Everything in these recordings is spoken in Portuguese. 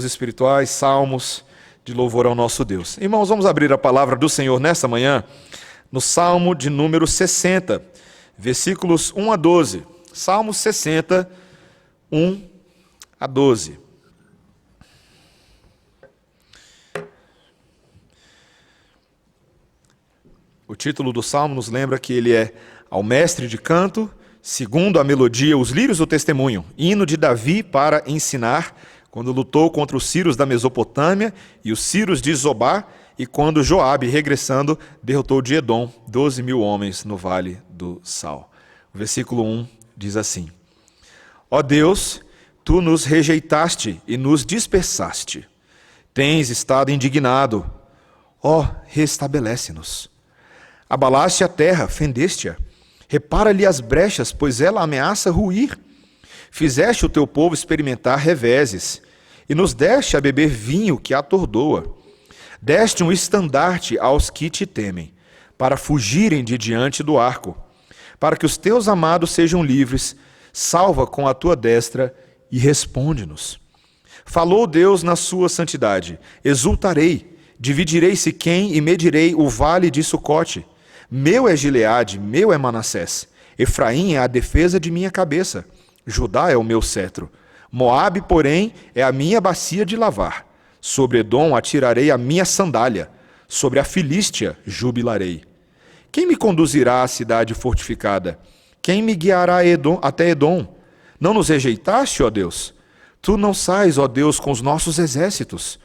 Espirituais, salmos de louvor ao nosso Deus. Irmãos, vamos abrir a palavra do Senhor nesta manhã no Salmo de número 60, versículos 1 a 12. Salmo 60, 1 a 12. O título do Salmo nos lembra que ele é ao mestre de canto, segundo a melodia, os lírios do testemunho, hino de Davi para ensinar, quando lutou contra os sírios da Mesopotâmia e os sírios de Zobá, e quando Joabe, regressando, derrotou de Edom 12.000 homens no vale do Sal. O versículo 1 diz assim: Ó Deus, tu nos rejeitaste e nos dispersaste. Tens estado indignado. Ó, restabelece-nos. Abalaste a terra, fendeste-a. Repara-lhe as brechas, pois ela ameaça ruir. Fizeste o teu povo experimentar reveses, e nos deste a beber vinho que atordoa. Deste um estandarte aos que te temem, para fugirem de diante do arco, para que os teus amados sejam livres. Salva com a tua destra e responde-nos. Falou Deus na sua santidade: exultarei, dividirei Siquém e medirei o vale de Sucote. Meu é Gileade, meu é Manassés. Efraim é a defesa de minha cabeça. Judá é o meu cetro. Moabe, porém, é a minha bacia de lavar. Sobre Edom atirarei a minha sandália. Sobre a Filístia jubilarei. Quem me conduzirá à cidade fortificada? Quem me guiará até Edom? Não nos rejeitaste, ó Deus? Tu não sais, ó Deus, com os nossos exércitos.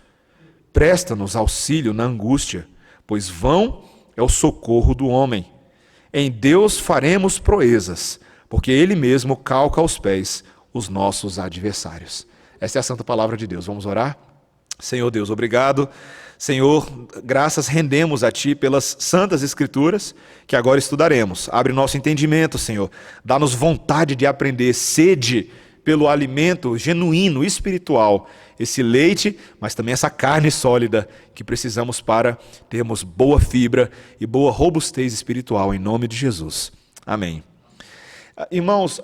Presta-nos auxílio na angústia, pois vão é o socorro do homem. Em Deus faremos proezas, porque Ele mesmo calca aos pés os nossos adversários. Essa é a santa palavra de Deus. Vamos orar? Senhor Deus, obrigado. Senhor, graças rendemos a Ti pelas santas escrituras que agora estudaremos. Abre nosso entendimento, Senhor. Dá-nos vontade de aprender, sede pelo alimento genuíno, espiritual, esse leite, mas também essa carne sólida que precisamos para termos boa fibra e boa robustez espiritual, em nome de Jesus. Amém. Irmãos,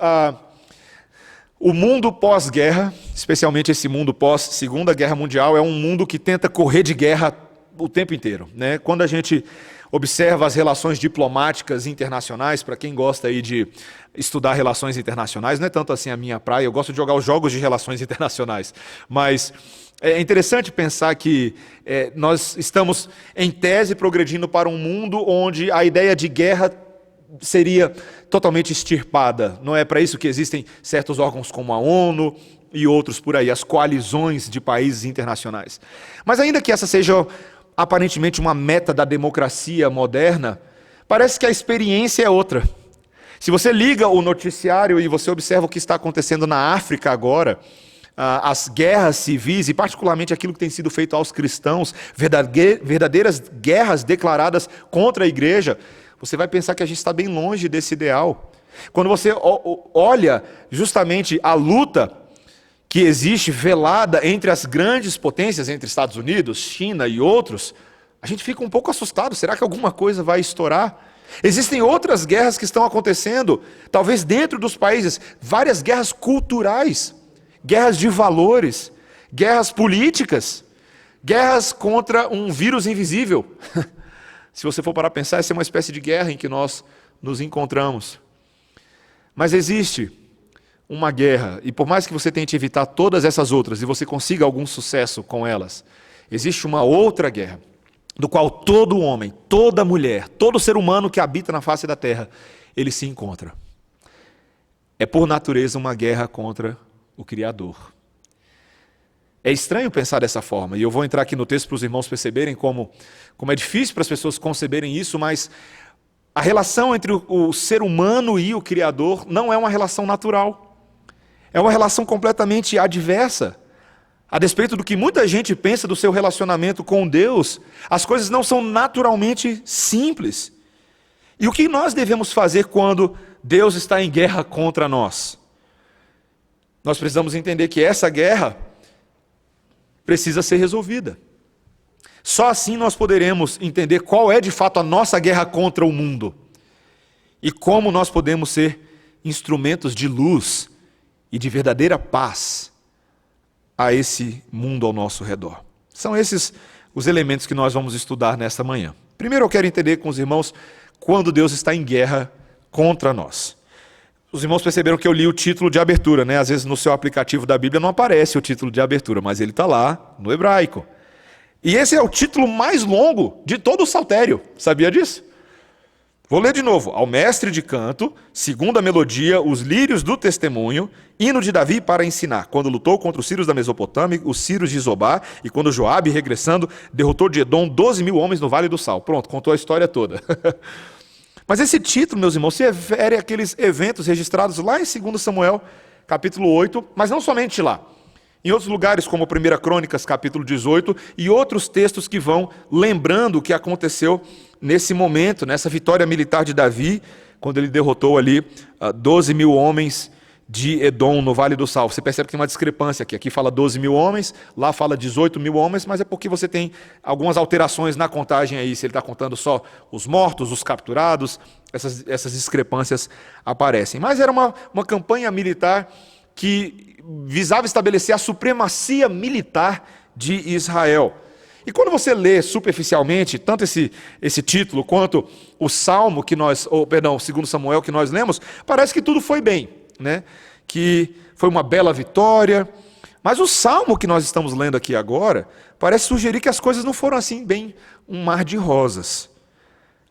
o mundo pós-guerra, especialmente esse mundo pós-Segunda Guerra Mundial, é um mundo que tenta correr de guerra o tempo inteiro, né? Quando a gente observa as relações diplomáticas internacionais, para quem gosta aí de estudar relações internacionais, não é tanto assim a minha praia, eu gosto de jogar os jogos de relações internacionais, mas é interessante pensar que nós estamos, em tese, progredindo para um mundo onde a ideia de guerra seria totalmente extirpada. Não é para isso que existem certos órgãos como a ONU e outros por aí, as coalizões de países internacionais. Mas ainda que essa seja aparentemente uma meta da democracia moderna, parece que a experiência é outra. Se você liga o noticiário e você observa o que está acontecendo na África agora, as guerras civis e particularmente aquilo que tem sido feito aos cristãos, verdadeiras guerras declaradas contra a igreja, você vai pensar que a gente está bem longe desse ideal. Quando você olha justamente a luta que existe velada entre as grandes potências, entre Estados Unidos, China e outros, a gente fica um pouco assustado. Será que alguma coisa vai estourar? Existem outras guerras que estão acontecendo, talvez dentro dos países, várias guerras culturais, guerras de valores, guerras políticas, guerras contra um vírus invisível. Se você for parar a pensar, essa é uma espécie de guerra em que nós nos encontramos. Mas existe uma guerra, e por mais que você tente evitar todas essas outras, e você consiga algum sucesso com elas, existe uma outra guerra, do qual todo homem, toda mulher, todo ser humano que habita na face da terra, ele se encontra. É por natureza uma guerra contra o Criador. É estranho pensar dessa forma, e eu vou entrar aqui no texto para os irmãos perceberem como é difícil para as pessoas conceberem isso, mas a relação entre o ser humano e o Criador não é uma relação natural. É uma relação completamente adversa. A despeito do que muita gente pensa do seu relacionamento com Deus, as coisas não são naturalmente simples. E o que nós devemos fazer quando Deus está em guerra contra nós? Nós precisamos entender que essa guerra precisa ser resolvida. Só assim nós poderemos entender qual é de fato a nossa guerra contra o mundo e como nós podemos ser instrumentos de luz e de verdadeira paz a esse mundo ao nosso redor. São esses os elementos que nós vamos estudar nesta manhã. Primeiro eu quero entender com os irmãos quando Deus está em guerra contra nós. Os irmãos perceberam que eu li o título de abertura, né? Às vezes no seu aplicativo da Bíblia não aparece o título de abertura, mas ele está lá no hebraico. E esse é o título mais longo de todo o saltério, sabia disso? Vou ler de novo. Ao mestre de canto, segunda melodia, os lírios do testemunho, hino de Davi para ensinar, quando lutou contra os sírios da Mesopotâmia, os sírios de Zobá, e quando Joabe, regressando, derrotou de Edom 12.000 homens no Vale do Sal. Pronto, contou a história toda. Mas esse título, meus irmãos, se refere àqueles eventos registrados lá em 2 Samuel, capítulo 8, mas não somente lá. Em outros lugares, como 1 Crônicas, capítulo 18, e outros textos que vão lembrando o que aconteceu nesse momento, nessa vitória militar de Davi, quando ele derrotou ali 12.000 homens de Edom no Vale do Sal. Você percebe que tem uma discrepância aqui. Aqui fala 12.000 homens, lá fala 18.000 homens, mas é porque você tem algumas alterações na contagem aí. Se ele está contando só os mortos, os capturados, essas discrepâncias aparecem. Mas era uma campanha militar que visava estabelecer a supremacia militar de Israel. E quando você lê superficialmente, tanto esse título quanto o Salmo que nós, 2 Samuel que nós lemos, parece que tudo foi bem, né? Que foi uma bela vitória. Mas o Salmo que nós estamos lendo aqui agora parece sugerir que as coisas não foram assim bem um mar de rosas.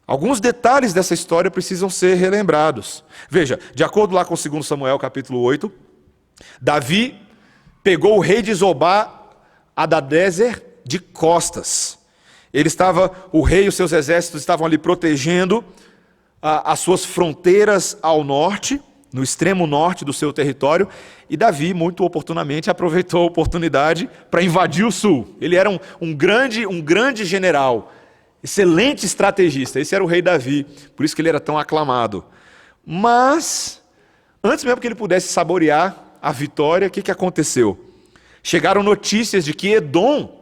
Alguns detalhes dessa história precisam ser relembrados. Veja, de acordo lá com 2 Samuel capítulo 8, Davi pegou o rei de Zobá, Hadadezer, de costas. O rei e os seus exércitos estavam ali protegendo as suas fronteiras ao norte, no extremo norte do seu território, e Davi, muito oportunamente, aproveitou a oportunidade para invadir o sul. Ele era um grande general, excelente estrategista. Esse era o rei Davi, por isso que ele era tão aclamado. Mas, antes mesmo que ele pudesse saborear a vitória, o que aconteceu? Chegaram notícias de que Edom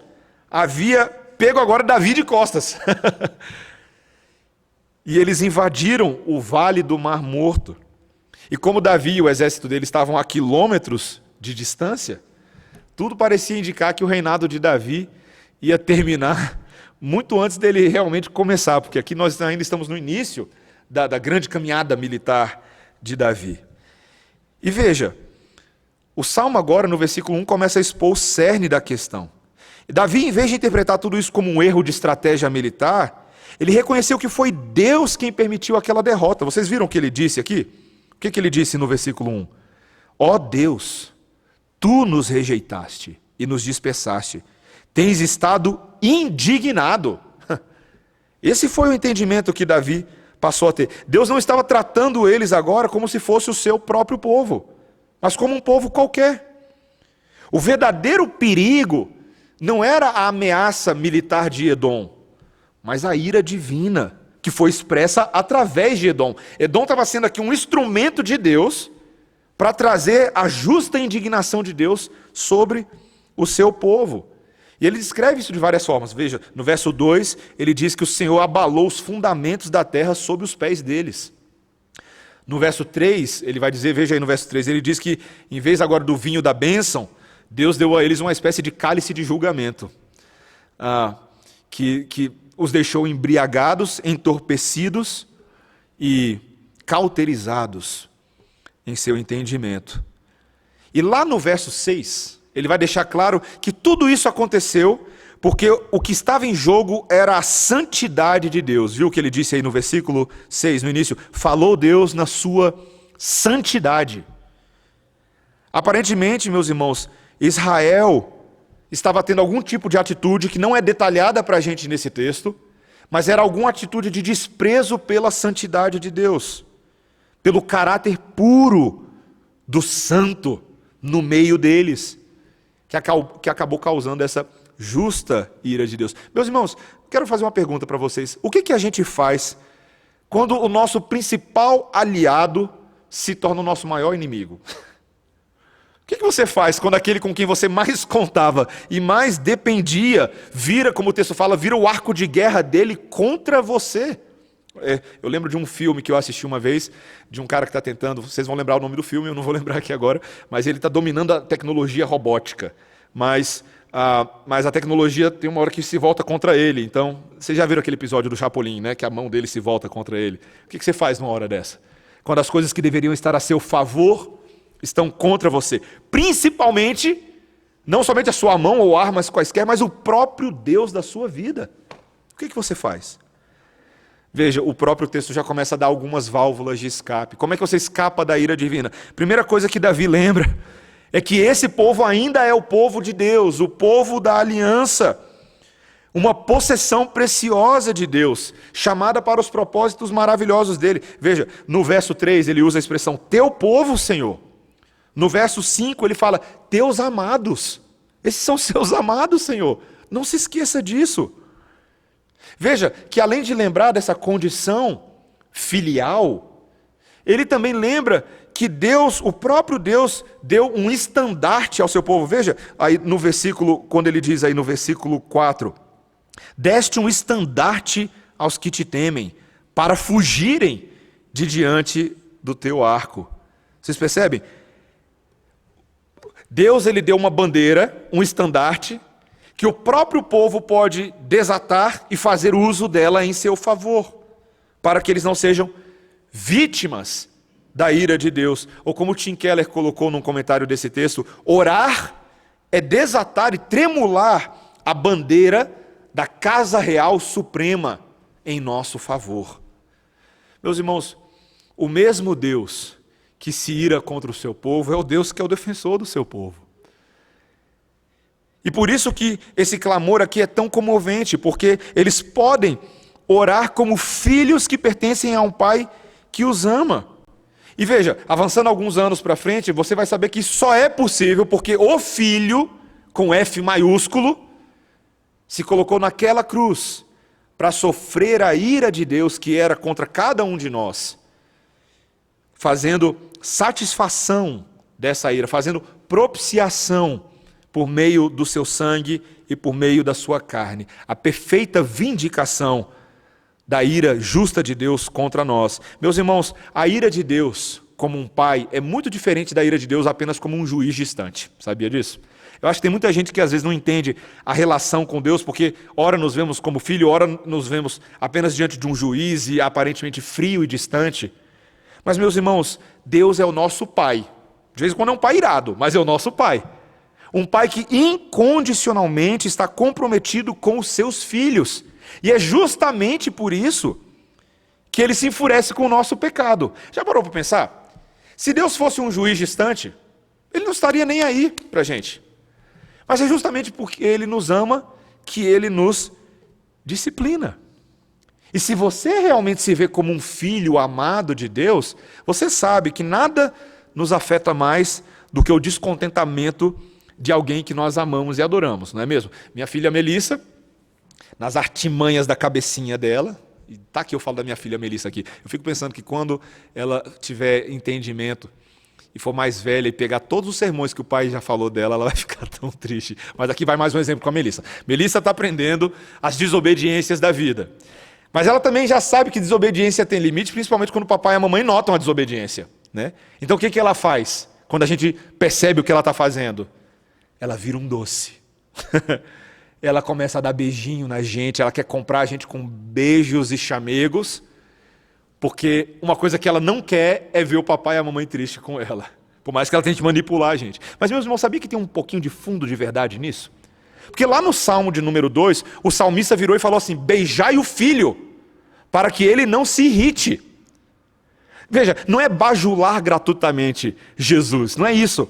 havia pego agora Davi de costas. E eles invadiram o vale do Mar Morto. E como Davi e o exército dele estavam a quilômetros de distância, tudo parecia indicar que o reinado de Davi ia terminar muito antes dele realmente começar, porque aqui nós ainda estamos no início da grande caminhada militar de Davi. E veja, o Salmo agora, no versículo 1, começa a expor o cerne da questão. E Davi, em vez de interpretar tudo isso como um erro de estratégia militar, ele reconheceu que foi Deus quem permitiu aquela derrota. Vocês viram o que ele disse aqui? O que ele disse no versículo 1? Ó Deus, tu nos rejeitaste e nos dispersaste. Tens estado indignado. Esse foi o entendimento que Davi passou a ter. Deus não estava tratando eles agora como se fosse o seu próprio povo, mas como um povo qualquer. O verdadeiro perigo não era a ameaça militar de Edom, mas a ira divina, que foi expressa através de Edom. Edom estava sendo aqui um instrumento de Deus para trazer a justa indignação de Deus sobre o seu povo. E ele descreve isso de várias formas. Veja, no verso 2, ele diz que o Senhor abalou os fundamentos da terra sob os pés deles. No verso 3, ele vai dizer, veja aí no verso 3, ele diz que em vez agora do vinho da bênção, Deus deu a eles uma espécie de cálice de julgamento, que os deixou embriagados, entorpecidos e cauterizados em seu entendimento. E lá no verso 6, ele vai deixar claro que tudo isso aconteceu porque o que estava em jogo era a santidade de Deus. Viu o que ele disse aí no versículo 6, no início? Falou Deus na sua santidade. Aparentemente, meus irmãos, Israel estava tendo algum tipo de atitude que não é detalhada para a gente nesse texto, mas era alguma atitude de desprezo pela santidade de Deus, pelo caráter puro do santo no meio deles, que acabou causando essa justa ira de Deus. Meus irmãos, quero fazer uma pergunta para vocês. O que a gente faz quando o nosso principal aliado se torna o nosso maior inimigo? O que você faz quando aquele com quem você mais contava e mais dependia vira, como o texto fala, vira o arco de guerra dele contra você? Eu lembro de um filme que eu assisti uma vez, de um cara que está tentando, vocês vão lembrar o nome do filme, eu não vou lembrar aqui agora, mas ele está dominando a tecnologia robótica. mas a tecnologia tem uma hora que se volta contra ele. Então, vocês já viram aquele episódio do Chapolin, né? Que a mão dele se volta contra ele. O que você faz numa hora dessa? Quando as coisas que deveriam estar a seu favor estão contra você. Principalmente, não somente a sua mão ou armas quaisquer, mas o próprio Deus da sua vida. O que você faz? Veja, o próprio texto já começa a dar algumas válvulas de escape. Como é que você escapa da ira divina? Primeira coisa que Davi lembra é que esse povo ainda é o povo de Deus, o povo da aliança, uma possessão preciosa de Deus, chamada para os propósitos maravilhosos dele. Veja, no verso 3 ele usa a expressão teu povo, Senhor. No verso 5 ele fala teus amados. Esses são seus amados, Senhor. Não se esqueça disso. Veja que além de lembrar dessa condição filial, ele também lembra que Deus, o próprio Deus, deu um estandarte ao seu povo. Veja, aí no versículo, quando ele diz aí no versículo 4, deste um estandarte aos que te temem, para fugirem de diante do teu arco. Vocês percebem? Deus, ele deu uma bandeira, um estandarte, que o próprio povo pode desatar e fazer uso dela em seu favor, para que eles não sejam vítimas da ira de Deus. Ou como Tim Keller colocou num comentário desse texto, orar é desatar e tremular a bandeira da casa real suprema em nosso favor. Meus irmãos, o mesmo Deus que se ira contra o seu povo é o Deus que é o defensor do seu povo. E por isso que esse clamor aqui é tão comovente, porque eles podem orar como filhos que pertencem a um pai que os ama. E veja, avançando alguns anos para frente, você vai saber que isso só é possível porque o Filho, com F maiúsculo, se colocou naquela cruz para sofrer a ira de Deus que era contra cada um de nós, fazendo satisfação dessa ira, fazendo propiciação por meio do seu sangue e por meio da sua carne. A perfeita vindicação da ira justa de Deus contra nós. Meus irmãos, a ira de Deus como um pai é muito diferente da ira de Deus apenas como um juiz distante. Sabia disso? Eu acho que tem muita gente que às vezes não entende a relação com Deus, porque ora nos vemos como filho, ora nos vemos apenas diante de um juiz e aparentemente frio e distante. Mas, meus irmãos, Deus é o nosso pai. De vez em quando é um pai irado, mas é o nosso pai. Um pai que incondicionalmente está comprometido com os seus filhos. E é justamente por isso que ele se enfurece com o nosso pecado. Já parou para pensar? Se Deus fosse um juiz distante, ele não estaria nem aí para a gente. Mas é justamente porque ele nos ama que ele nos disciplina. E se você realmente se vê como um filho amado de Deus, você sabe que nada nos afeta mais do que o descontentamento de alguém que nós amamos e adoramos, não é mesmo? Minha filha Melissa, nas artimanhas da cabecinha dela, e tá que eu falo da minha filha Melissa aqui, eu fico pensando que quando ela tiver entendimento e for mais velha e pegar todos os sermões que o pai já falou dela, ela vai ficar tão triste. Mas aqui vai mais um exemplo com a Melissa. Melissa está aprendendo as desobediências da vida. Mas ela também já sabe que desobediência tem limite, principalmente quando o papai e a mamãe notam a desobediência, né? Então o que ela faz quando a gente percebe o que ela está fazendo? Ela vira um doce. Ela começa a dar beijinho na gente, ela quer comprar a gente com beijos e chamegos, porque uma coisa que ela não quer é ver o papai e a mamãe tristes com ela, por mais que ela tente manipular a gente. Mas, meus irmãos, sabia que tem um pouquinho de fundo de verdade nisso? Porque lá no Salmo de número 2, o salmista virou e falou assim, beijai o filho, para que ele não se irrite. Veja, não é bajular gratuitamente Jesus, não é isso.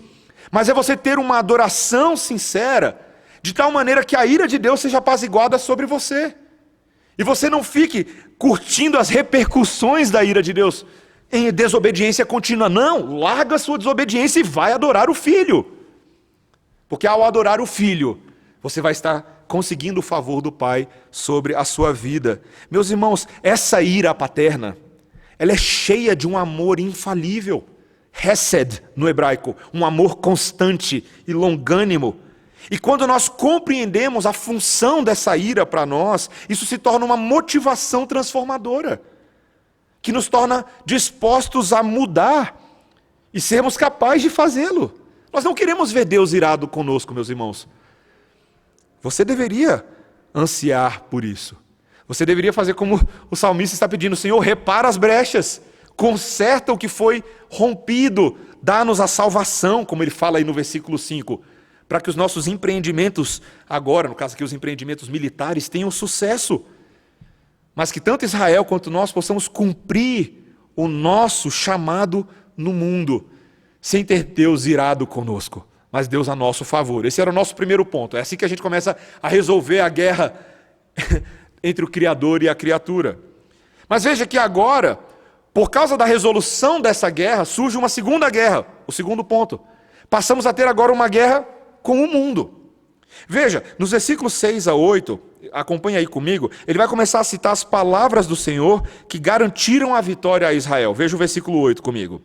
Mas é você ter uma adoração sincera, de tal maneira que a ira de Deus seja apaziguada sobre você. E você não fique curtindo as repercussões da ira de Deus em desobediência contínua. Não, larga a sua desobediência e vai adorar o Filho. Porque ao adorar o Filho, você vai estar conseguindo o favor do Pai sobre a sua vida. Meus irmãos, essa ira paterna, ela é cheia de um amor infalível. Hesed, no hebraico, um amor constante e longânimo. E quando nós compreendemos a função dessa ira para nós, isso se torna uma motivação transformadora, que nos torna dispostos a mudar e sermos capazes de fazê-lo. Nós não queremos ver Deus irado conosco, meus irmãos. Você deveria ansiar por isso. Você deveria fazer como o salmista está pedindo: Senhor, repara as brechas, conserta o que foi rompido, dá-nos a salvação, como ele fala aí no versículo 5, para que os nossos empreendimentos agora, no caso aqui os empreendimentos militares, tenham sucesso. Mas que tanto Israel quanto nós possamos cumprir o nosso chamado no mundo, sem ter Deus irado conosco, mas Deus a nosso favor. Esse era o nosso primeiro ponto. É assim que a gente começa a resolver a guerra entre o Criador e a criatura. Mas veja que agora, por causa da resolução dessa guerra, surge uma segunda guerra, o segundo ponto. Passamos a ter agora uma guerra com o mundo. Veja, nos versículos 6 a 8, acompanha aí comigo, ele vai começar a citar as palavras do Senhor que garantiram a vitória a Israel. Veja o versículo 8 comigo.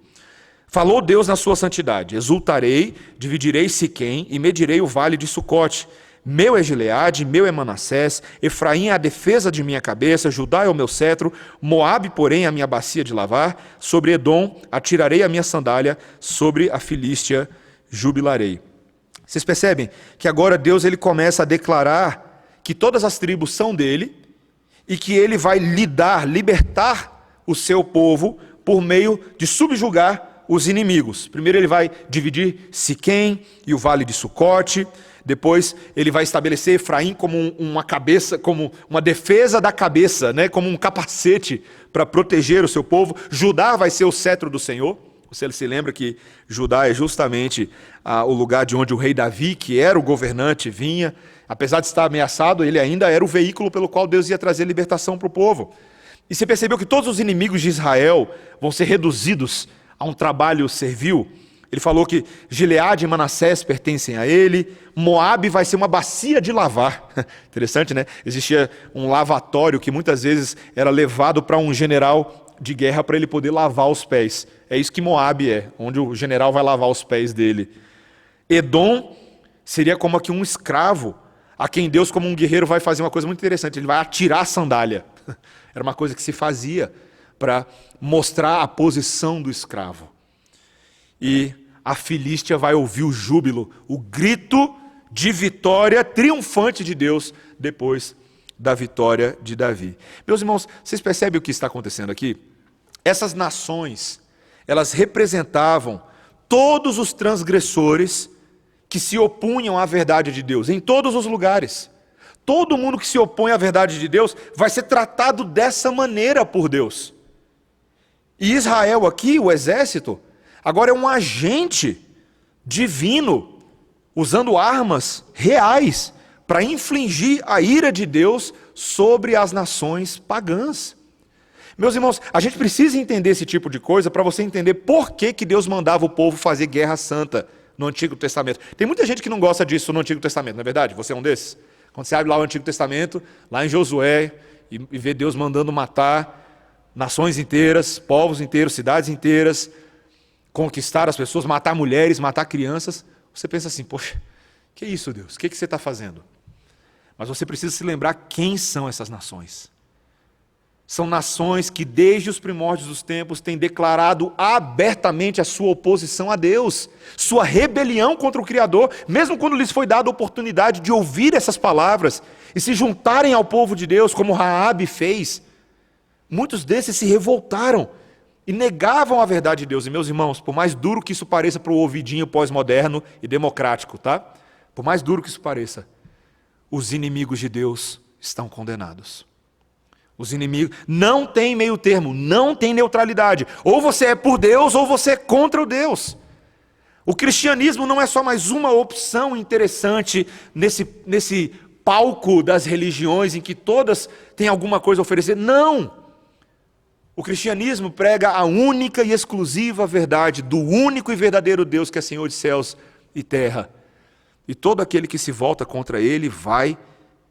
Falou Deus na sua santidade: exultarei, dividirei Siquém e medirei o vale de Sucote. Meu é Gileade, meu é Manassés, Efraim é a defesa de minha cabeça, Judá é o meu cetro, Moabe, porém, a minha bacia de lavar, sobre Edom atirarei a minha sandália, sobre a Filístia jubilarei. Vocês percebem que agora Deus ele começa a declarar que todas as tribos são dele e que ele vai libertar o seu povo por meio de subjugar os inimigos. Primeiro ele vai dividir Siquém e o vale de Sucote. Depois ele vai estabelecer Efraim como uma cabeça, como uma defesa da cabeça, né? Como um capacete para proteger o seu povo. Judá vai ser o cetro do Senhor. Você se lembra que Judá é justamente o lugar de onde o rei Davi, que era o governante, vinha. Apesar de estar ameaçado, ele ainda era o veículo pelo qual Deus ia trazer libertação para o povo. E você percebeu que todos os inimigos de Israel vão ser reduzidos a um trabalho servil. Ele falou que Gileade e Manassés pertencem a ele, Moabe vai ser uma bacia de lavar. Interessante, né? Existia um lavatório que muitas vezes era levado para um general de guerra para ele poder lavar os pés. É isso que Moabe é, onde o general vai lavar os pés dele. Edom seria como aqui um escravo, a quem Deus, como um guerreiro, vai fazer uma coisa muito interessante, ele vai atirar a sandália. Era uma coisa que se fazia para mostrar a posição do escravo. E a Filístia vai ouvir o júbilo, o grito de vitória triunfante de Deus depois da vitória de Davi. Meus irmãos, vocês percebem o que está acontecendo aqui? Essas nações, elas representavam todos os transgressores que se opunham à verdade de Deus, em todos os lugares. Todo mundo que se opõe à verdade de Deus vai ser tratado dessa maneira por Deus. E Israel aqui, o exército, agora é um agente divino, usando armas reais para infligir a ira de Deus sobre as nações pagãs. Meus irmãos, a gente precisa entender esse tipo de coisa para você entender por que Deus mandava o povo fazer guerra santa no Antigo Testamento. Tem muita gente que não gosta disso no Antigo Testamento, não é verdade? Você é um desses? Quando você abre lá o Antigo Testamento, lá em Josué, e vê Deus mandando matar nações inteiras, povos inteiros, cidades inteiras, conquistar as pessoas, matar mulheres, matar crianças, você pensa assim: poxa, que isso, Deus? O que você está fazendo? Mas você precisa se lembrar quem são essas nações. São nações que desde os primórdios dos tempos têm declarado abertamente a sua oposição a Deus, sua rebelião contra o Criador, mesmo quando lhes foi dada a oportunidade de ouvir essas palavras e se juntarem ao povo de Deus, como Raabe fez. Muitos desses se revoltaram e negavam a verdade de Deus. E meus irmãos, por mais duro que isso pareça para o ouvidinho pós-moderno e democrático, tá? Por mais duro que isso pareça, os inimigos de Deus estão condenados. Os inimigos não tem meio termo, não tem neutralidade. Ou você é por Deus ou você é contra o Deus. O cristianismo não é só mais uma opção interessante nesse palco das religiões em que todas têm alguma coisa a oferecer. Não! O cristianismo prega a única e exclusiva verdade do único e verdadeiro Deus que é Senhor de céus e terra. E todo aquele que se volta contra ele vai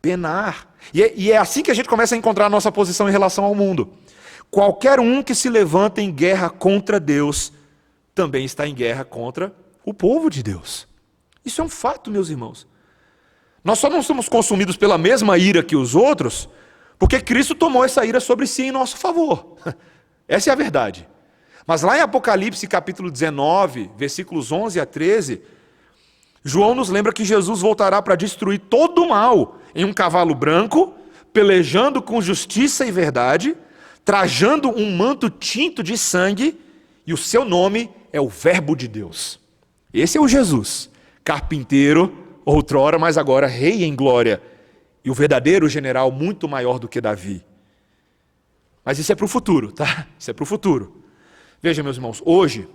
penar. E é assim que a gente começa a encontrar a nossa posição em relação ao mundo. Qualquer um que se levanta em guerra contra Deus, também está em guerra contra o povo de Deus. Isso é um fato, meus irmãos. Nós só não somos consumidos pela mesma ira que os outros, porque Cristo tomou essa ira sobre si em nosso favor. Essa é a verdade. Mas lá em Apocalipse capítulo 19, versículos 11 a 13, João nos lembra que Jesus voltará para destruir todo o mal em um cavalo branco, pelejando com justiça e verdade, trajando um manto tinto de sangue, e o seu nome é o Verbo de Deus. Esse é o Jesus, carpinteiro, outrora, mas agora rei em glória, e o verdadeiro general muito maior do que Davi. Mas isso é para o futuro, tá? Isso é para o futuro. Veja, meus irmãos, hoje,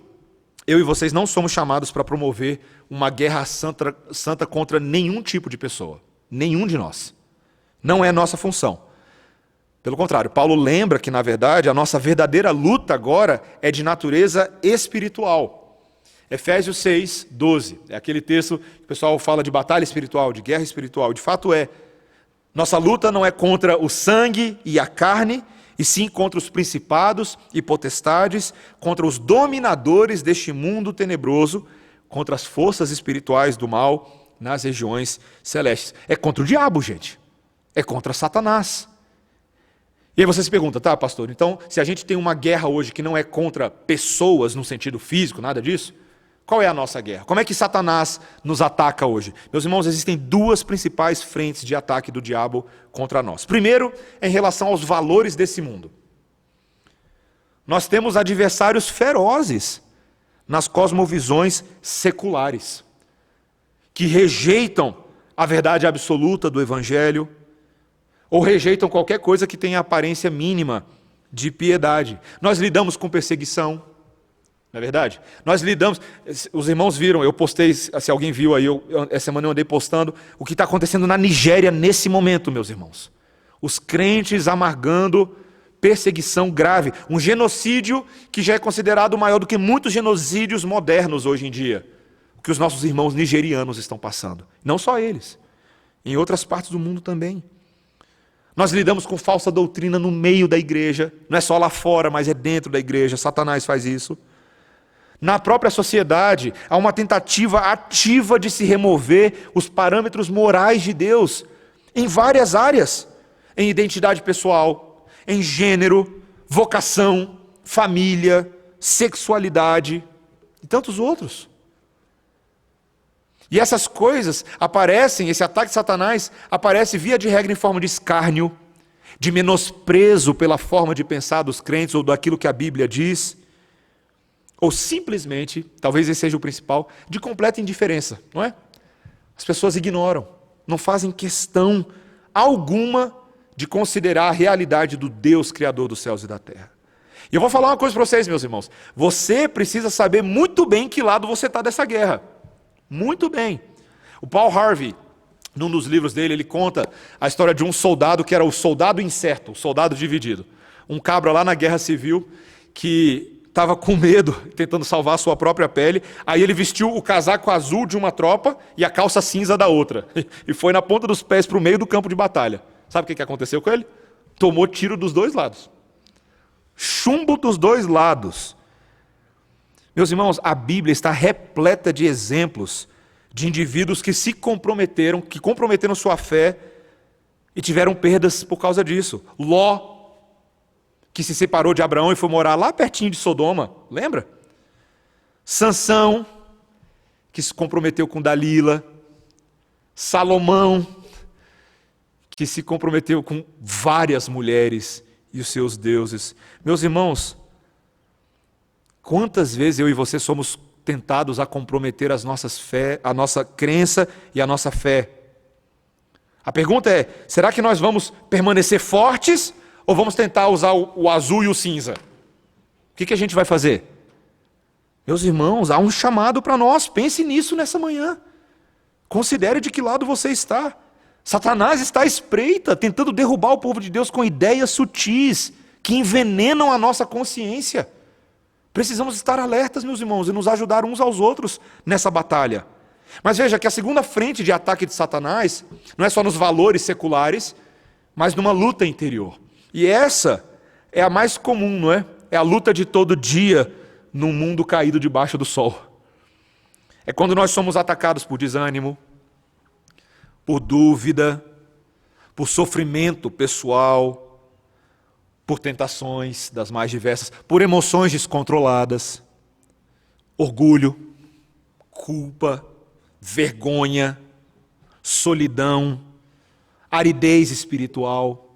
eu e vocês não somos chamados para promover uma guerra santa contra nenhum tipo de pessoa. Nenhum de nós. Não é nossa função. Pelo contrário, Paulo lembra que, na verdade, a nossa verdadeira luta agora é de natureza espiritual. Efésios 6, 12. É aquele texto que o pessoal fala de batalha espiritual, de guerra espiritual. De fato é. Nossa luta não é contra o sangue e a carne, e sim contra os principados e potestades, contra os dominadores deste mundo tenebroso, contra as forças espirituais do mal nas regiões celestes. É contra o diabo, gente. É contra Satanás. E aí você se pergunta, tá, pastor, então se a gente tem uma guerra hoje que não é contra pessoas no sentido físico, nada disso, qual é a nossa guerra? Como é que Satanás nos ataca hoje? Meus irmãos, existem duas principais frentes de ataque do diabo contra nós. Primeiro, em relação aos valores desse mundo. Nós temos adversários ferozes nas cosmovisões seculares, que rejeitam a verdade absoluta do Evangelho, ou rejeitam qualquer coisa que tenha aparência mínima de piedade. Nós lidamos com perseguição, não é verdade? Nós lidamos, os irmãos viram, eu postei, se alguém viu aí, essa semana eu andei postando, o que está acontecendo na Nigéria nesse momento, meus irmãos. Os crentes amargando perseguição grave, um genocídio que já é considerado maior do que muitos genocídios modernos hoje em dia, o que os nossos irmãos nigerianos estão passando. Não só eles, em outras partes do mundo também. Nós lidamos com falsa doutrina no meio da igreja, não é só lá fora, mas é dentro da igreja, Satanás faz isso. Na própria sociedade, há uma tentativa ativa de se remover os parâmetros morais de Deus, em várias áreas, em identidade pessoal, em gênero, vocação, família, sexualidade, e tantos outros. E essas coisas aparecem, esse ataque de Satanás aparece via de regra em forma de escárnio, de menosprezo pela forma de pensar dos crentes ou daquilo que a Bíblia diz, ou simplesmente, talvez esse seja o principal, de completa indiferença, não é? As pessoas ignoram, não fazem questão alguma de considerar a realidade do Deus Criador dos céus e da terra. E eu vou falar uma coisa para vocês, meus irmãos. Você precisa saber muito bem que lado você está dessa guerra. Muito bem. O Paul Harvey, num dos livros dele, ele conta a história de um soldado que era o soldado incerto, o soldado dividido. Um cabra lá na Guerra Civil que estava com medo, tentando salvar a sua própria pele. Aí ele vestiu o casaco azul de uma tropa e a calça cinza da outra. E foi na ponta dos pés para o meio do campo de batalha. Sabe o que aconteceu com ele? Tomou tiro dos dois lados. Chumbo dos dois lados. Meus irmãos, a Bíblia está repleta de exemplos de indivíduos que se comprometeram, que comprometeram sua fé e tiveram perdas por causa disso. Ló, que se separou de Abraão e foi morar lá pertinho de Sodoma, lembra? Sansão, que se comprometeu com Dalila. Salomão, que se comprometeu com várias mulheres e os seus deuses. Meus irmãos, quantas vezes eu e você somos tentados a comprometer a nossa crença e a nossa fé? A pergunta é, será que nós vamos permanecer fortes ou vamos tentar usar o azul e o cinza? O que a gente vai fazer? Meus irmãos, há um chamado para nós, pense nisso nessa manhã. Considere de que lado você está. Satanás está à espreita, tentando derrubar o povo de Deus com ideias sutis, que envenenam a nossa consciência. Precisamos estar alertas, meus irmãos, e nos ajudar uns aos outros nessa batalha. Mas veja que a segunda frente de ataque de Satanás não é só nos valores seculares, mas numa luta interior. E essa é a mais comum, não é? É a luta de todo dia num mundo caído debaixo do sol. É quando nós somos atacados por desânimo, por dúvida, por sofrimento pessoal, por tentações das mais diversas, por emoções descontroladas, orgulho, culpa, vergonha, solidão, aridez espiritual,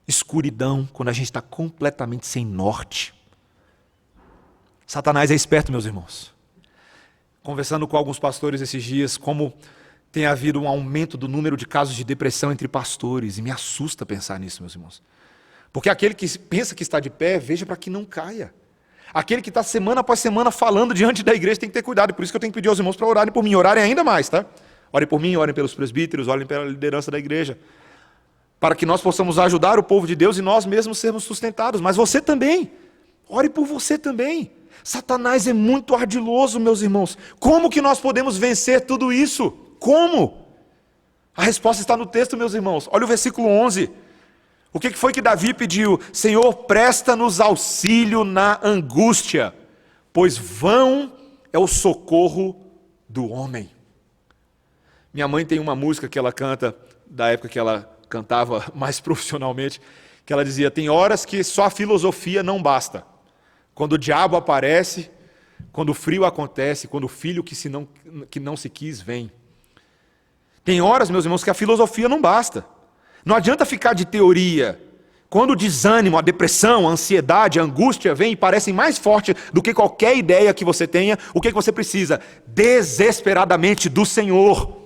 escuridão, quando a gente está completamente sem norte. Satanás é esperto, meus irmãos. Conversando com alguns pastores esses dias, como tem havido um aumento do número de casos de depressão entre pastores, e me assusta pensar nisso, meus irmãos. Porque aquele que pensa que está de pé, veja para que não caia. Aquele que está semana após semana falando diante da igreja tem que ter cuidado, e por isso que eu tenho que pedir aos irmãos para orarem por mim, orarem ainda mais, tá? Orem por mim, orem pelos presbíteros, orem pela liderança da igreja, para que nós possamos ajudar o povo de Deus e nós mesmos sermos sustentados. Mas você também, ore por você também. Satanás é muito ardiloso, meus irmãos. Como que nós podemos vencer tudo isso? Como? A resposta está no texto, meus irmãos. Olha o versículo 11. O que foi que Davi pediu? Senhor, presta-nos auxílio na angústia, pois vão é o socorro do homem. Minha mãe tem uma música que ela canta, da época que ela cantava mais profissionalmente, que ela dizia, tem horas que só a filosofia não basta. Quando o diabo aparece, quando o frio acontece, quando o filho que não se quis vem. Tem horas, meus irmãos, que a filosofia não basta. Não adianta ficar de teoria. Quando o desânimo, a depressão, a ansiedade, a angústia vem e parecem mais fortes do que qualquer ideia que você tenha, o que você precisa? Desesperadamente do Senhor.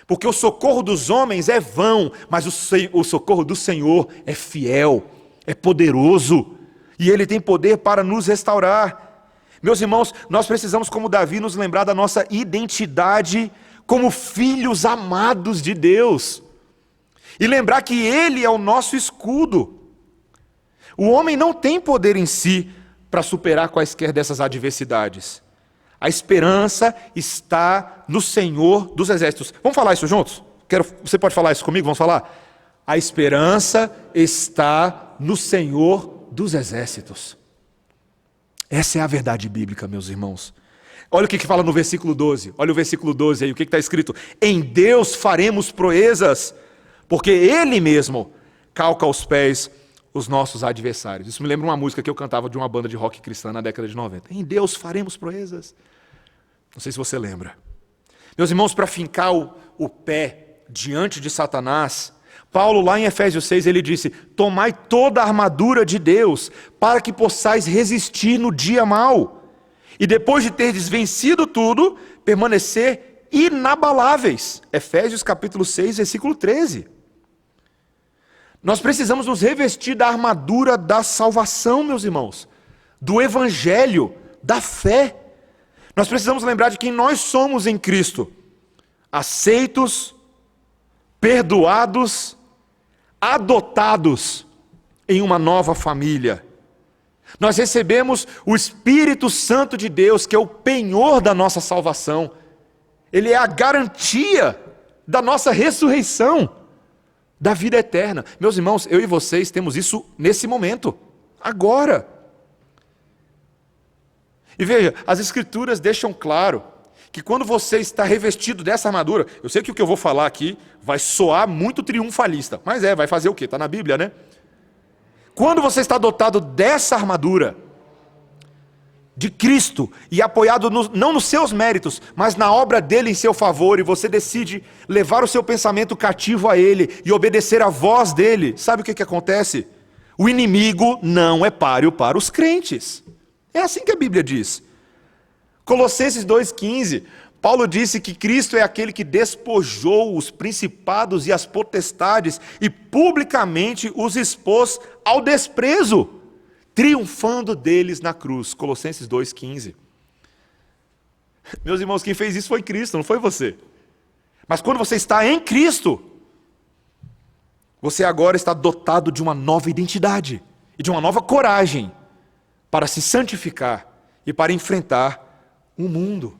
Porque o socorro dos homens é vão, mas o socorro do Senhor é fiel, é poderoso, e Ele tem poder para nos restaurar. Meus irmãos, nós precisamos, como Davi, nos lembrar da nossa identidade como filhos amados de Deus, e lembrar que Ele é o nosso escudo. O homem não tem poder em si para superar quaisquer dessas adversidades. A esperança está no Senhor dos exércitos. Vamos falar isso juntos? Você pode falar isso comigo? Vamos falar? A esperança está no Senhor dos exércitos. Essa é a verdade bíblica, meus irmãos. Olha o que fala no versículo 12. Olha o versículo 12 aí, o que está escrito? Em Deus faremos proezas, porque Ele mesmo calca aos pés os nossos adversários. Isso me lembra uma música que eu cantava de uma banda de rock cristã na década de 90. Em Deus faremos proezas. Não sei se você lembra. Meus irmãos, para fincar o pé diante de Satanás, Paulo lá em Efésios 6, ele disse, tomai toda a armadura de Deus, para que possais resistir no dia mau, e depois de terdes vencido tudo, permanecer inabaláveis. Efésios capítulo 6, versículo 13. Nós precisamos nos revestir da armadura da salvação, meus irmãos, do evangelho, da fé. Nós precisamos lembrar de quem nós somos em Cristo, aceitos, perdoados, adotados em uma nova família. Nós recebemos o Espírito Santo de Deus, que é o penhor da nossa salvação. Ele é a garantia da nossa ressurreição, da vida eterna. Meus irmãos, eu e vocês temos isso nesse momento, agora. E veja, as Escrituras deixam claro que quando você está revestido dessa armadura, eu sei que o que eu vou falar aqui vai soar muito triunfalista, mas vai fazer o quê? Está na Bíblia, né? Quando você está dotado dessa armadura de Cristo e apoiado não nos seus méritos, mas na obra dele em seu favor, e você decide levar o seu pensamento cativo a ele e obedecer à voz dele, sabe o que acontece? O inimigo não é páreo para os crentes. É assim que a Bíblia diz. Colossenses 2,15, Paulo disse que Cristo é aquele que despojou os principados e as potestades e publicamente os expôs ao desprezo, triunfando deles na cruz. Colossenses 2,15. Meus irmãos, quem fez isso foi Cristo, não foi você. Mas quando você está em Cristo, você agora está dotado de uma nova identidade e de uma nova coragem para se santificar e para enfrentar o mundo.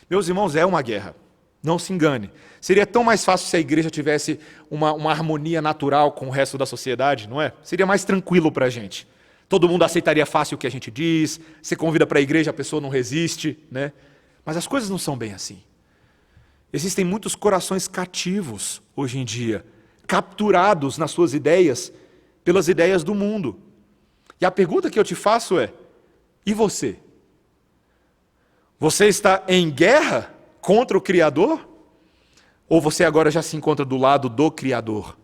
Meus irmãos, é uma guerra, não se engane. Seria tão mais fácil se a igreja tivesse uma harmonia natural com o resto da sociedade, não é? Seria mais tranquilo para a gente. Todo mundo aceitaria fácil o que a gente diz, você convida para a igreja, a pessoa não resiste, né? Mas as coisas não são bem assim. Existem muitos corações cativos hoje em dia, capturados nas suas ideias, pelas ideias do mundo. E a pergunta que eu te faço é, e você? Você está em guerra contra o Criador? Ou você agora já se encontra do lado do Criador?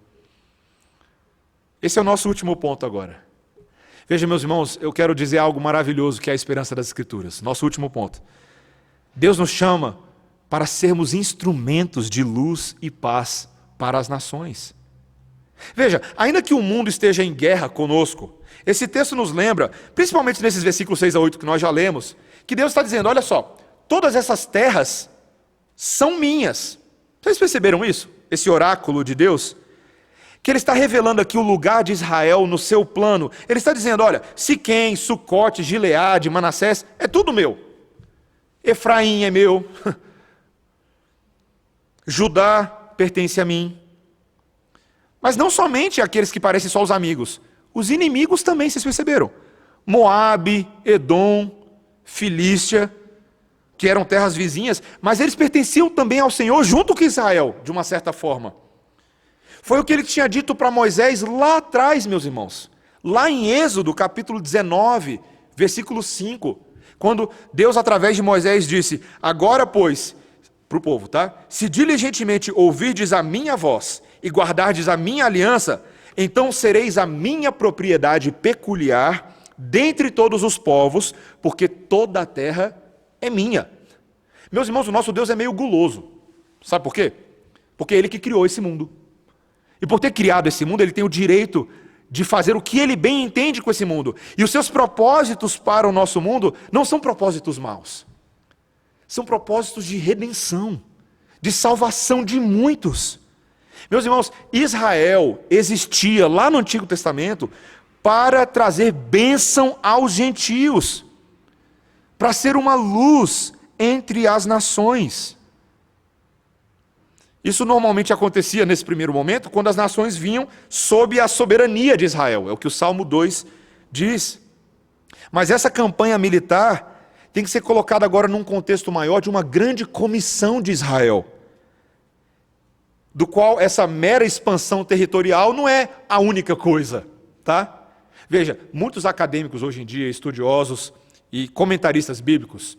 Esse é o nosso último ponto agora. Veja, meus irmãos, eu quero dizer algo maravilhoso que é a esperança das Escrituras. Nosso último ponto. Deus nos chama para sermos instrumentos de luz e paz para as nações. Veja, ainda que o mundo esteja em guerra conosco, esse texto nos lembra, principalmente nesses versículos 6 a 8 que nós já lemos, que Deus está dizendo, olha só, todas essas terras são minhas. Vocês perceberam isso? Esse oráculo de Deus? Que ele está revelando aqui o lugar de Israel no seu plano. Ele está dizendo, olha, Siquém, Sucote, Gileade, Manassés, é tudo meu. Efraim é meu. Judá pertence a mim. Mas não somente aqueles que parecem só os amigos. Os inimigos também, vocês perceberam? Moabe, Edom, Filístia, que eram terras vizinhas, mas eles pertenciam também ao Senhor junto com Israel, de uma certa forma. Foi o que ele tinha dito para Moisés lá atrás, meus irmãos. Lá em Êxodo, capítulo 19, versículo 5, quando Deus, através de Moisés, disse, agora, pois, para o povo, tá? Se diligentemente ouvirdes a minha voz e guardardes a minha aliança, então sereis a minha propriedade peculiar dentre todos os povos, porque toda a terra é minha. Meus irmãos, o nosso Deus é meio guloso. Sabe por quê? Porque é Ele que criou esse mundo. E por ter criado esse mundo, Ele tem o direito de fazer o que Ele bem entende com esse mundo. E os seus propósitos para o nosso mundo não são propósitos maus. São propósitos de redenção, de salvação de muitos. Meus irmãos, Israel existia lá no Antigo Testamento para trazer bênção aos gentios, para ser uma luz entre as nações. Isso normalmente acontecia nesse primeiro momento, quando as nações vinham sob a soberania de Israel, é o que o Salmo 2 diz. Mas essa campanha militar tem que ser colocada agora num contexto maior de uma grande comissão de Israel, do qual essa mera expansão territorial não é a única coisa, tá? Veja, muitos acadêmicos hoje em dia, estudiosos e comentaristas bíblicos,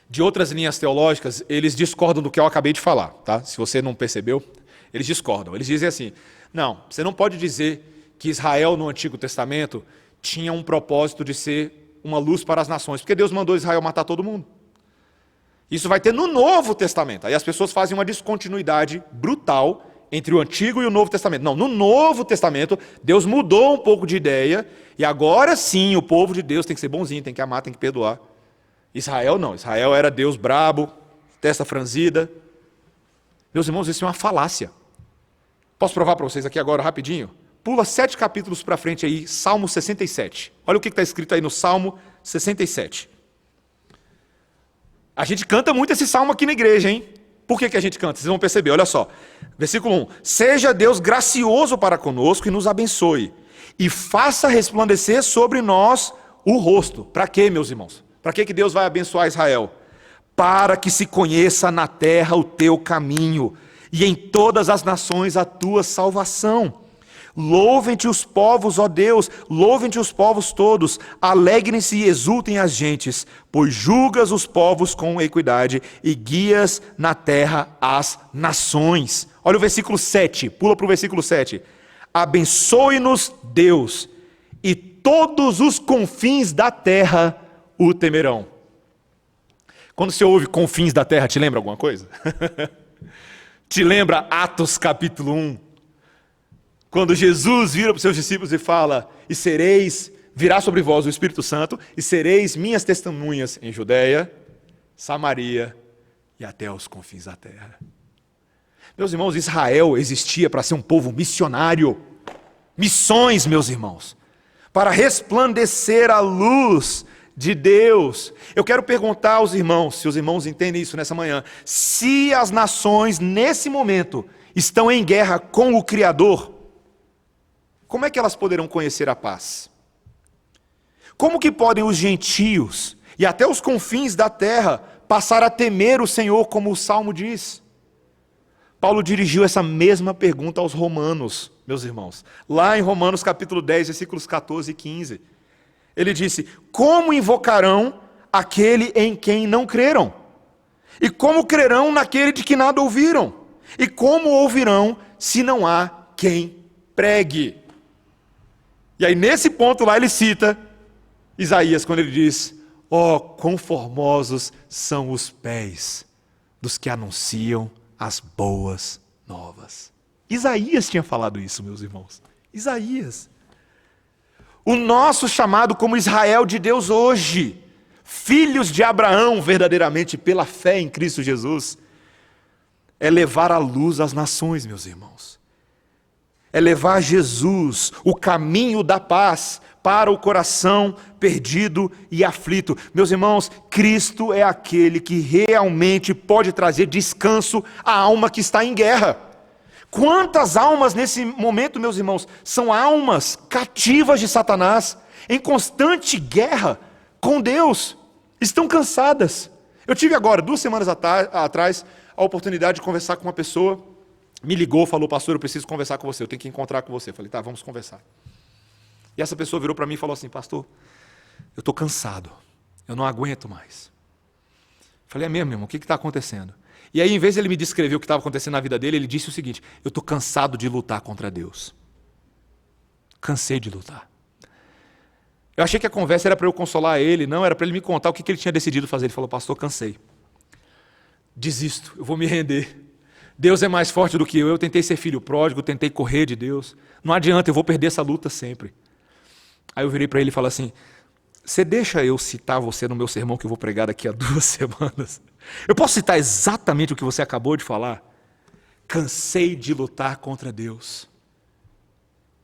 de outras linhas teológicas, eles discordam do que eu acabei de falar, tá? Se você não percebeu, eles discordam. Eles dizem assim, não, você não pode dizer que Israel no Antigo Testamento tinha um propósito de ser uma luz para as nações, porque Deus mandou Israel matar todo mundo. Isso vai ter no Novo Testamento. Aí as pessoas fazem uma descontinuidade brutal entre o Antigo e o Novo Testamento. Não, no Novo Testamento, Deus mudou um pouco de ideia, e agora sim o povo de Deus tem que ser bonzinho, tem que amar, tem que perdoar. Israel não, Israel era Deus brabo, testa franzida. Meus irmãos, isso é uma falácia. Posso provar para vocês aqui agora rapidinho? Pula 7 capítulos para frente aí, Salmo 67. Olha o que está escrito aí no Salmo 67. A gente canta muito esse salmo aqui na igreja, hein? Por que a gente canta? Vocês vão perceber, olha só. Versículo 1. Seja Deus gracioso para conosco e nos abençoe, e faça resplandecer sobre nós o rosto. Para quê, meus irmãos? Para que Deus vai abençoar Israel? Para que se conheça na terra o teu caminho, e em todas as nações a tua salvação. Louvem-te os povos, ó Deus, louvem-te os povos todos, alegrem-se e exultem as gentes, pois julgas os povos com equidade e guias na terra as nações. Olha o versículo 7, pula para o versículo 7. Abençoe-nos Deus, e todos os confins da terra o temerão. Quando você ouve confins da terra, te lembra alguma coisa? Te lembra Atos capítulo 1? Quando Jesus vira para os seus discípulos e fala, virá sobre vós o Espírito Santo, e sereis minhas testemunhas em Judeia, Samaria e até os confins da terra. Meus irmãos, Israel existia para ser um povo missionário. Missões, meus irmãos, para resplandecer a luz de Deus. Eu quero perguntar aos irmãos, se os irmãos entendem isso nessa manhã, se as nações nesse momento estão em guerra com o Criador, como é que elas poderão conhecer a paz? Como que podem os gentios e até os confins da terra passar a temer o Senhor, como o Salmo diz? Paulo dirigiu essa mesma pergunta aos romanos, meus irmãos. Lá em Romanos capítulo 10, versículos 14 e 15. Ele disse, como invocarão aquele em quem não creram? E como crerão naquele de que nada ouviram? E como ouvirão se não há quem pregue? E aí nesse ponto lá ele cita Isaías, quando ele diz: ó, quão formosos são os pés dos que anunciam as boas novas. Isaías tinha falado isso, meus irmãos. Isaías. O nosso chamado como Israel de Deus hoje, filhos de Abraão verdadeiramente pela fé em Cristo Jesus, é levar a luz às nações, meus irmãos. É levar Jesus, o caminho da paz, para o coração perdido e aflito. Meus irmãos, Cristo é aquele que realmente pode trazer descanso à alma que está em guerra. Quantas almas nesse momento, meus irmãos, são almas cativas de Satanás, em constante guerra com Deus, estão cansadas. Eu tive agora, 2 semanas atrás, a oportunidade de conversar com uma pessoa, me ligou, falou: pastor, eu preciso conversar com você, eu tenho que encontrar com você. Eu falei: tá, vamos conversar. E essa pessoa virou para mim e falou assim: pastor, eu estou cansado, eu não aguento mais. Eu falei: é mesmo, irmão, o que está acontecendo? E aí, em vez de ele me descrever o que estava acontecendo na vida dele, ele disse o seguinte: eu estou cansado de lutar contra Deus. Cansei de lutar. Eu achei que a conversa era para eu consolar ele, não, era para ele me contar o que ele tinha decidido fazer. Ele falou: pastor, cansei. Desisto, eu vou me render. Deus é mais forte do que eu tentei ser filho pródigo, tentei correr de Deus. Não adianta, eu vou perder essa luta sempre. Aí eu virei para ele e falei assim: você deixa eu citar você no meu sermão que eu vou pregar daqui a 2 semanas? Eu posso citar exatamente o que você acabou de falar? Cansei de lutar contra Deus.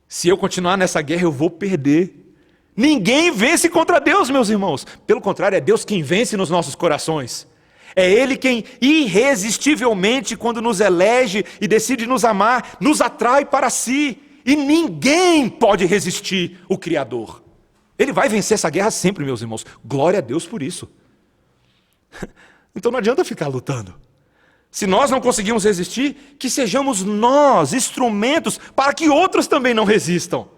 Se eu continuar nessa guerra, eu vou perder. Ninguém vence contra Deus, meus irmãos. Pelo contrário, é Deus quem vence nos nossos corações. É Ele quem irresistivelmente, quando nos elege e decide nos amar, nos atrai para si. E ninguém pode resistir o Criador. Ele vai vencer essa guerra sempre, meus irmãos. Glória a Deus por isso. Então não adianta ficar lutando. Se nós não conseguimos resistir, que sejamos nós instrumentos para que outros também não resistam.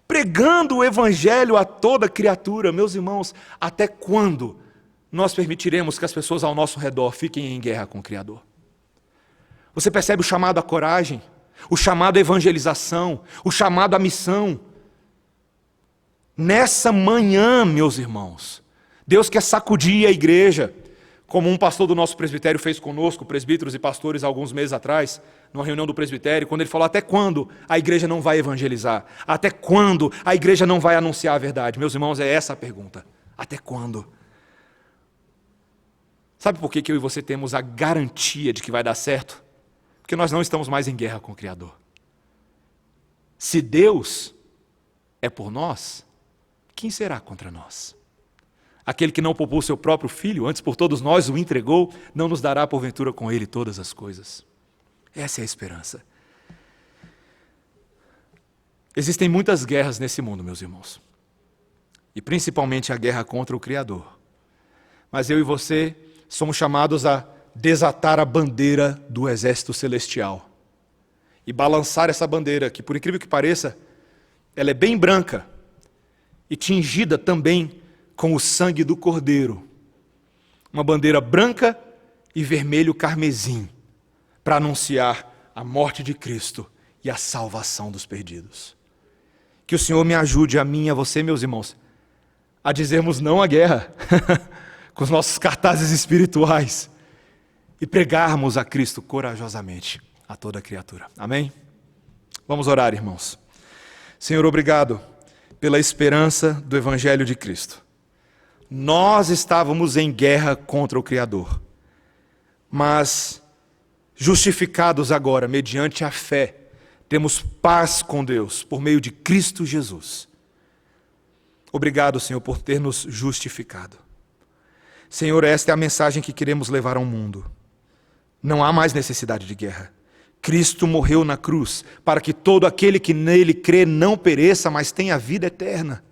Pregando o Evangelho a toda criatura. Meus irmãos, até quando nós permitiremos que as pessoas ao nosso redor fiquem em guerra com o Criador? Você percebe o chamado à coragem, o chamado à evangelização, o chamado à missão. Nessa manhã, meus irmãos, Deus quer sacudir a igreja, como um pastor do nosso presbitério fez conosco, presbíteros e pastores, alguns meses atrás, numa reunião do presbitério, quando ele falou: até quando a igreja não vai evangelizar? Até quando a igreja não vai anunciar a verdade? Meus irmãos, é essa a pergunta. Até quando? Sabe por que eu e você temos a garantia de que vai dar certo? Porque nós não estamos mais em guerra com o Criador. Se Deus é por nós, quem será contra nós? Aquele que não poupou seu próprio filho, antes por todos nós o entregou, não nos dará porventura com ele todas as coisas? Essa é a esperança. Existem muitas guerras nesse mundo, meus irmãos. E principalmente a guerra contra o Criador. Mas eu e você somos chamados a desatar a bandeira do exército celestial. E balançar essa bandeira, que por incrível que pareça, ela é bem branca e tingida também com o sangue do Cordeiro. Uma bandeira branca e vermelho carmesim, para anunciar a morte de Cristo e a salvação dos perdidos. Que o Senhor me ajude, a mim e a você, meus irmãos, a dizermos não à guerra, com os nossos cartazes espirituais, e pregarmos a Cristo corajosamente a toda criatura. Amém? Vamos orar, irmãos. Senhor, obrigado pela esperança do Evangelho de Cristo. Nós estávamos em guerra contra o Criador, mas justificados agora, mediante a fé, temos paz com Deus, por meio de Cristo Jesus. Obrigado, Senhor, por ter nos justificado. Senhor, esta é a mensagem que queremos levar ao mundo. Não há mais necessidade de guerra. Cristo morreu na cruz, para que todo aquele que nele crê não pereça, mas tenha vida eterna.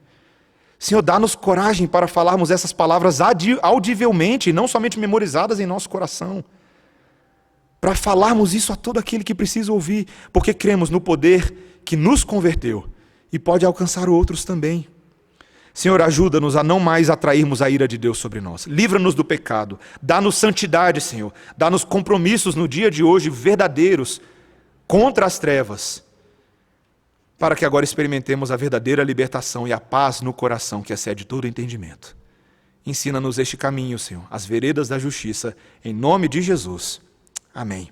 Senhor, dá-nos coragem para falarmos essas palavras audivelmente, e não somente memorizadas em nosso coração. Para falarmos isso a todo aquele que precisa ouvir, porque cremos no poder que nos converteu e pode alcançar outros também. Senhor, ajuda-nos a não mais atrairmos a ira de Deus sobre nós. Livra-nos do pecado. Dá-nos santidade, Senhor. Dá-nos compromissos no dia de hoje verdadeiros contra as trevas, para que agora experimentemos a verdadeira libertação e a paz no coração que excede todo entendimento. Ensina-nos este caminho, Senhor, as veredas da justiça, em nome de Jesus. Amém.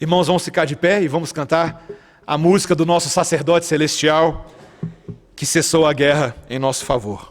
Irmãos, vamos ficar de pé e vamos cantar a música do nosso sacerdote celestial, que cessou a guerra em nosso favor.